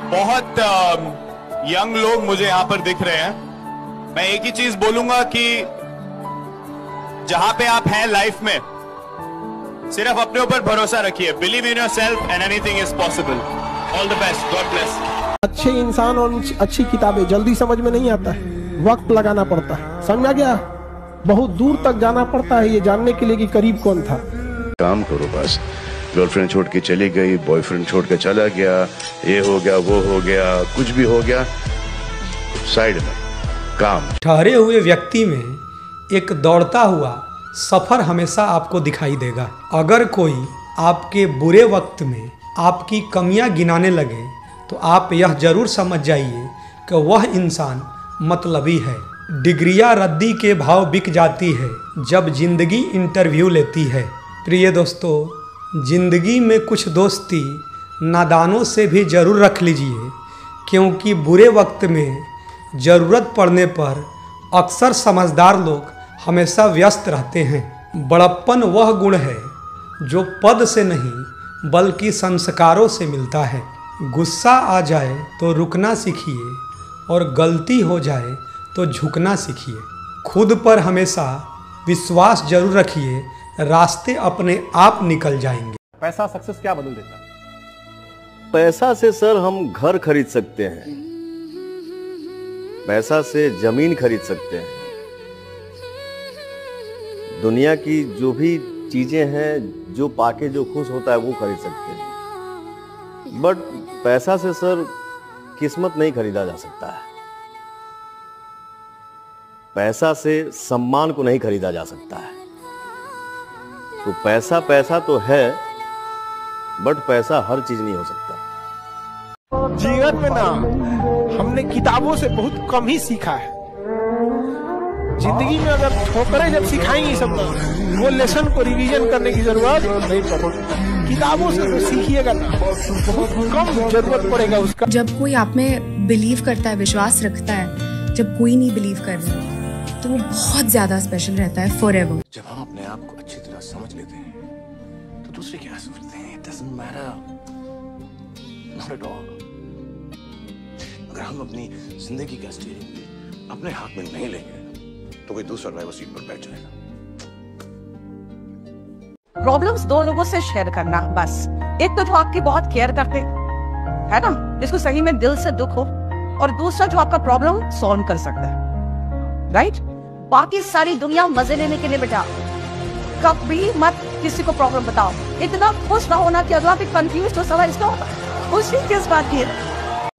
बहुत यंग लोग मुझे यहाँ पर दिख रहे हैं। मैं एक ही चीज बोलूंगा कि जहां पे आप हैं लाइफ में, सिर्फ अपने ऊपर भरोसा रखिए। Believe in yourself and anything is possible. All the best, God bless. अच्छे इंसान और अच्छी किताबें जल्दी समझ में नहीं आता है, वक्त लगाना पड़ता है। समझ गया? बहुत दूर तक जाना पड़ता है ये जानने के लिए कि करीब कौन था। काम करो बस। गर्लफ्रेंड छोड़ के चली गई, बॉयफ्रेंड छोड़ के चला गया, ये हो गया, वो हो गया, कुछ भी हो गया, साइड में काम। ठहरे हुए व्यक्ति में एक दौड़ता हुआ सफर हमेशा आपको दिखाई देगा। अगर कोई आपके बुरे वक्त में आपकी कमियां गिनाने लगे तो आप यह जरूर समझ जाइए कि वह इंसान मतलबी है। डिग्रियां रद्दी के भाव बिक जाती है जब जिंदगी इंटरव्यू लेती है। प्रिय दोस्तों, जिंदगी में कुछ दोस्ती नादानों से भी जरूर रख लीजिए, क्योंकि बुरे वक्त में ज़रूरत पड़ने पर अक्सर समझदार लोग हमेशा व्यस्त रहते हैं। बड़प्पन वह गुण है जो पद से नहीं बल्कि संस्कारों से मिलता है। गुस्सा आ जाए तो रुकना सीखिए और गलती हो जाए तो झुकना सीखिए। खुद पर हमेशा विश्वास जरूर रखिए, रास्ते अपने आप निकल जाएंगे। पैसा सक्सेस क्या बदल देता है? पैसा से सर हम घर खरीद सकते हैं, पैसा से जमीन खरीद सकते हैं, दुनिया की जो भी चीजें हैं जो पाके जो खुश होता है वो खरीद सकते हैं। बट पैसा से सर किस्मत नहीं खरीदा जा सकता है। पैसा से सम्मान को नहीं खरीदा जा सकता है। तो पैसा पैसा तो है, बट पैसा हर चीज नहीं हो सकता। जीवन में ना हमने किताबों से बहुत कम ही सीखा है। जिंदगी में अगर ठोकरें जब सिखाएंगी सब ना, वो लेसन को रिवीजन करने की जरूरत नहीं पड़ेगी। किताबों से तो सीखिएगा ना, बहुत कम जरूरत पड़ेगा उसका। जब कोई आप में बिलीव करता है, विश्वास रखता है, जब कोई नहीं बिलीव कर रहा तो वो बहुत ज्यादा स्पेशल रहता है फॉरएवर। जब हम अपने आप को अच्छी तरह समझ लेते हैं तो दूसरे क्या सोचते हैं, it doesn't matter, not at all। अगर हम अपनी जिंदगी का स्टीयरिंग अपने हाथ में नहीं लेंगे तो कोई दूसरा ड्राइवर सीट पर बैठ जाएगा। प्रॉब्लम्स दो लोगों से शेयर करना बस। एक तो जो आपकी बहुत केयर करते है ना, जिसको सही में दिल से दुख हो, और दूसरा जो आपका प्रॉब्लम सॉल्व कर सकता है, राइट? बाकी सारी दुनिया मजे लेने के लिए बेटा, कभी मत किसी को प्रॉब्लम बताओ। इतना खुश ना होना कि अगला भी कंफ्यूज हो, सवाल इसका होता है, खुशी किस बात की है?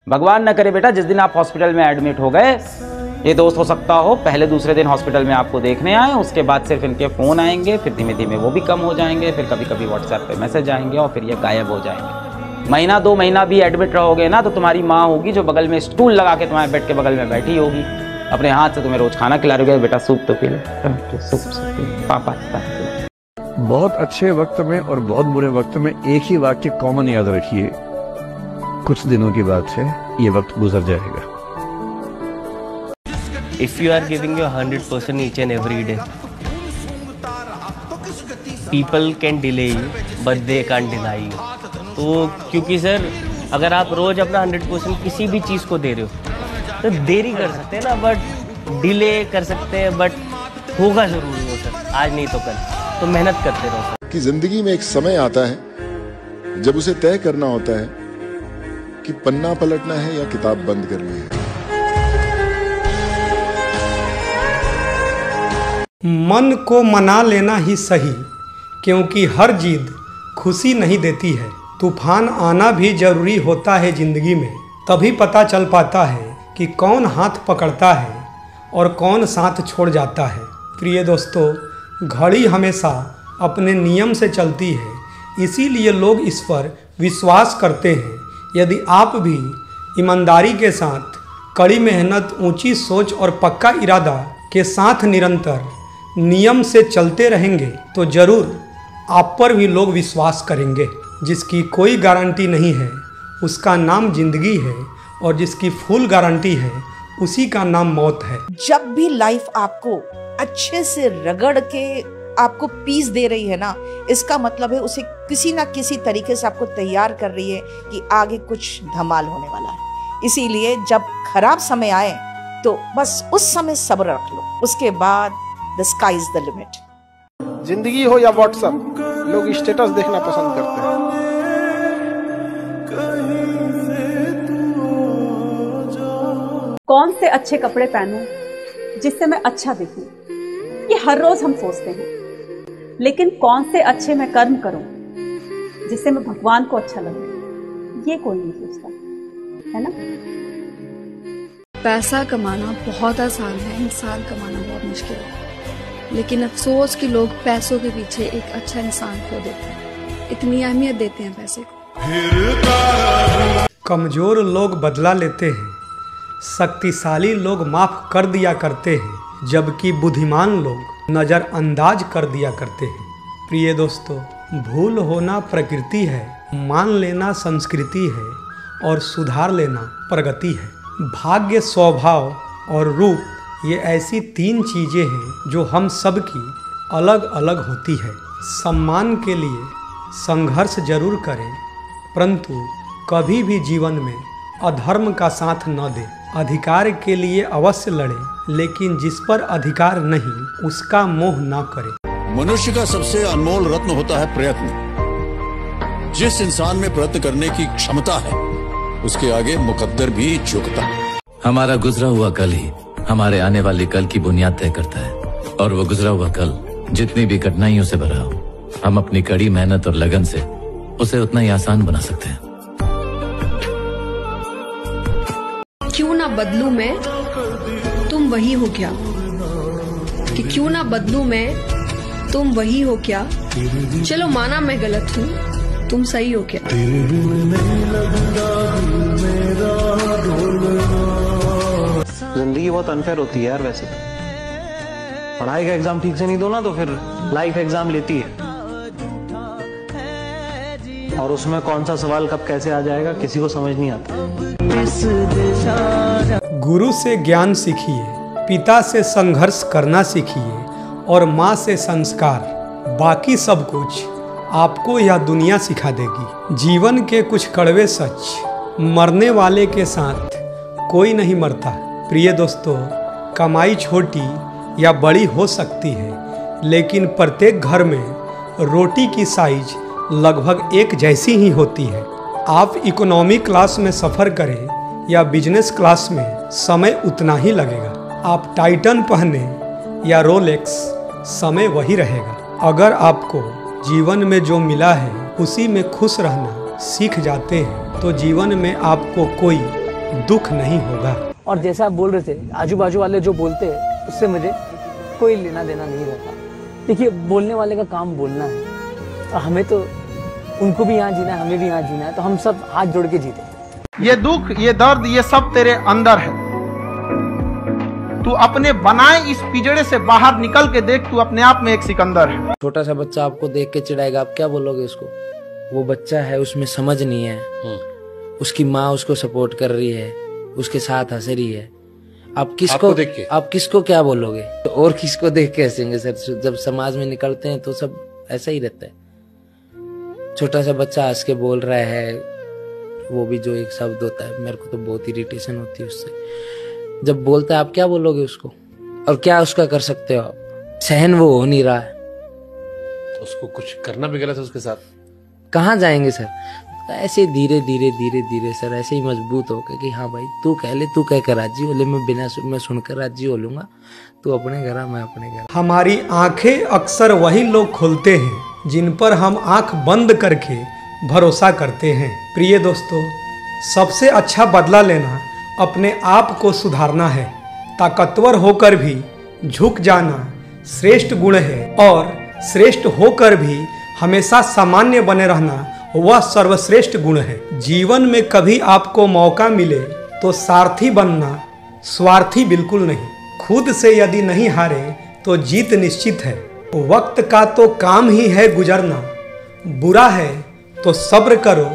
भगवान न करे बेटा, जिस दिन आप हॉस्पिटल में एडमिट हो गए, ये दोस्त हो सकता हो पहले दूसरे दिन हॉस्पिटल में आपको देखने आए, उसके बाद सिर्फ इनके फ़ोन आएंगे, फिर धीमे धीमे वो भी कम हो जाएंगे, फिर कभी कभी व्हाट्सएप पे मैसेज आएंगे और फिर ये गायब हो जाएंगे। महीना 2 महीना भी एडमिट रहोगे ना तो तुम्हारी माँ होगी जो बगल में स्टूल लगा के तुम्हारे बेड के बगल में बैठी होगी, अपने हाथ से तुम्हें रोज खाना खिला रही होगी, बेटा सूप तो पी ले, सूप पापा। बहुत अच्छे वक्त में और बहुत बुरे वक्त में एक ही वाक्य कॉमन याद रखिए, कुछ दिनों की बात है, ये वक्त गुजर जाएगा। If you are giving your 100% each and every day, people can delay you, but they can't deny you। तो क्योंकि सर अगर आप रोज अपना 100% किसी भी चीज़ को दे रहे हो तो देरी कर सकते हैं ना, बट डिले कर सकते हैं, बट होगा जरूर वो सर, आज नहीं तो कल। तो मेहनत करते रहो सर। कि जिंदगी में एक समय आता है जब उसे तय करना होता है कि पन्ना पलटना है या किताब बंद करनी है। मन को मना लेना ही सही, क्योंकि हर जिद खुशी नहीं देती है। तूफान आना भी जरूरी होता है जिंदगी में, तभी पता चल पाता है कि कौन हाथ पकड़ता है और कौन साथ छोड़ जाता है। प्रिय दोस्तों, घड़ी हमेशा अपने नियम से चलती है, इसीलिए लोग इस पर विश्वास करते हैं। यदि आप भी ईमानदारी के साथ, कड़ी मेहनत, ऊंची सोच और पक्का इरादा के साथ निरंतर नियम से चलते रहेंगे तो जरूर आप पर भी लोग विश्वास करेंगे। जिसकी कोई गारंटी नहीं है उसका नाम जिंदगी है, और जिसकी फुल गारंटी है उसी का नाम मौत है। जब भी लाइफ आपको अच्छे से रगड़ के आपको पीस दे रही है ना, इसका मतलब है उसे किसी ना किसी तरीके से आपको तैयार कर रही है कि आगे कुछ धमाल होने वाला है। इसीलिए जब खराब समय आए तो बस उस समय सब्र रख लो, उसके बाद the sky is the limit. जिंदगी हो या व्हाट्सएप, लोग स्टेटस देखना पसंद करते हैं। कौन से अच्छे कपड़े पहनूं जिससे मैं अच्छा दिखूं, ये हर रोज हम सोचते हैं। लेकिन कौन से अच्छे मैं कर्म करूं जिससे मैं भगवान को अच्छा लगे, ये कोई नहीं सोचता, है ना। पैसा कमाना बहुत आसान है, इंसान कमाना बहुत मुश्किल है। लेकिन अफसोस कि लोग पैसों के पीछे एक अच्छा इंसान खो देते हैं, इतनी अहमियत देते हैं पैसे को। कमजोर लोग बदला लेते हैं, शक्तिशाली लोग माफ कर दिया करते हैं, जबकि बुद्धिमान लोग नज़रअंदाज कर दिया करते हैं। प्रिय दोस्तों, भूल होना प्रकृति है, मान लेना संस्कृति है और सुधार लेना प्रगति है। भाग्य, स्वभाव और रूप ये ऐसी 3 चीज़ें हैं जो हम सब की अलग अलग होती है। सम्मान के लिए संघर्ष जरूर करें, परंतु कभी भी जीवन में अधर्म का साथ न दें। अधिकार के लिए अवश्य लड़ें, लेकिन जिस पर अधिकार नहीं उसका मोह न करें। मनुष्य का सबसे अनमोल रत्न होता है प्रयत्न। जिस इंसान में प्रयत्न करने की क्षमता है उसके आगे मुकद्दर भी झुकता है। हमारा गुजरा हुआ कल ही हमारे आने वाली कल की बुनियाद तय करता है, और वो गुजरा हुआ कल जितनी भी कठिनाइयों से भरा हो, हम अपनी कड़ी मेहनत और लगन से उसे उतना ही आसान बना सकते हैं। क्यों ना बदलूं मैं, तुम वही हो क्या, कि क्यों ना बदलूं मैं, तुम वही हो क्या। चलो माना मैं गलत हूँ, तुम सही हो क्या। जिंदगी बहुत अनफेयर होती है यार। वैसे पढ़ाई का एग्जाम ठीक से नहीं दो ना तो फिर लाइफ एग्जाम लेती है, और उसमें कौन सा सवाल कब कैसे आ जाएगा किसी को समझ नहीं आता। गुरु से ज्ञान सीखिए, पिता से संघर्ष करना सीखिए और माँ से संस्कार। बाकी सब कुछ आपको यह दुनिया सिखा देगी। जीवन के कुछ कड़वे सच, मरने वाले के साथ कोई नहीं मरता। प्रिय दोस्तों, कमाई छोटी या बड़ी हो सकती है, लेकिन प्रत्येक घर में रोटी की साइज लगभग एक जैसी ही होती है। आप इकोनॉमी क्लास में सफ़र करें या बिजनेस क्लास में, समय उतना ही लगेगा। आप टाइटन पहने या रोलेक्स, समय वही रहेगा। अगर आपको जीवन में जो मिला है उसी में खुश रहना सीख जाते हैं तो जीवन में आपको कोई दुख नहीं होगा। और जैसा आप बोल रहे थे, आजू बाजू वाले जो बोलते हैं उससे मुझे कोई लेना देना नहीं रहता। देखिए, बोलने वाले का काम बोलना है, और हमें तो उनको भी यहाँ जीना है, हमें भी यहाँ जीना है, तो हम सब हाथ जोड़ के जीते। ये दुख, ये दर्द, ये सब तेरे अंदर है। तू अपने बनाए इस पिंजड़े से बाहर निकल के देख, तू अपने आप में एक सिकंदर है। छोटा सा बच्चा आपको देख के चिढ़ाएगा, आप क्या बोलोगे उसको? वो बच्चा है, उसमें समझ नहीं है, उसकी माँ उसको सपोर्ट कर रही है, उसके साथ हंस रही है। आप किसको क्या बोलोगे? तो और किसको देख के हंसेंगे सर? जब समाज में निकलते हैं तो सब ऐसा ही रहता है। छोटा सा बच्चा हंस के बोल रहा है, वो भी जो एक शब्द होता है, मेरे को तो बहुत इरिटेशन होती है उससे। जब बोलता है आप क्या बोलोगे उसको, और क्या उसका कर सकते हो आप? सहन वो हो नहीं रहा है, तो उसको कुछ करना भी गलत है उसके साथ। कहाँ जाएंगे सर? ऐसे धीरे धीरे धीरे धीरे सर, ऐसे ही मजबूत होकर कि हाँ भाई तू कह ले, तू कह कर राजी हो ले, मैं बिना मैं सुनकर राजी हो लूंगा। तू अपने घर, मैं अपने घर। हमारी आंखें अक्सर वही लोग खोलते हैं जिन पर हम आंख बंद करके भरोसा करते हैं। प्रिय दोस्तों, सबसे अच्छा बदला लेना अपने आप को सुधारना है। ताकतवर होकर भी झुक जाना श्रेष्ठ गुण है, और श्रेष्ठ होकर भी हमेशा सामान्य बने रहना वह सर्वश्रेष्ठ गुण है। जीवन में कभी आपको मौका मिले तो सारथी बनना, स्वार्थी बिल्कुल नहीं। खुद से यदि नहीं हारे तो जीत निश्चित है। वक्त का तो काम ही है गुजरना, बुरा है तो सब्र करो,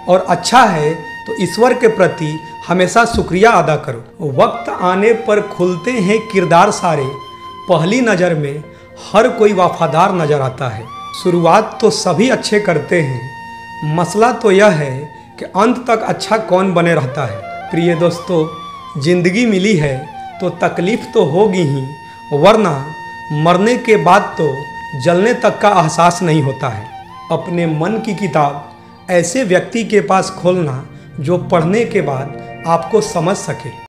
और अच्छा है तो ईश्वर के प्रति हमेशा शुक्रिया अदा करो। वक्त आने पर खुलते हैं किरदार सारे, पहली नज़र में हर कोई वफादार नजर आता है। शुरुआत तो सभी अच्छे करते हैं, मसला तो यह है कि अंत तक अच्छा कौन बने रहता है। प्रिय दोस्तों, जिंदगी मिली है तो तकलीफ तो होगी ही, वरना मरने के बाद तो जलने तक का एहसास नहीं होता है। अपने मन की किताब ऐसे व्यक्ति के पास खोलना जो पढ़ने के बाद आपको समझ सके।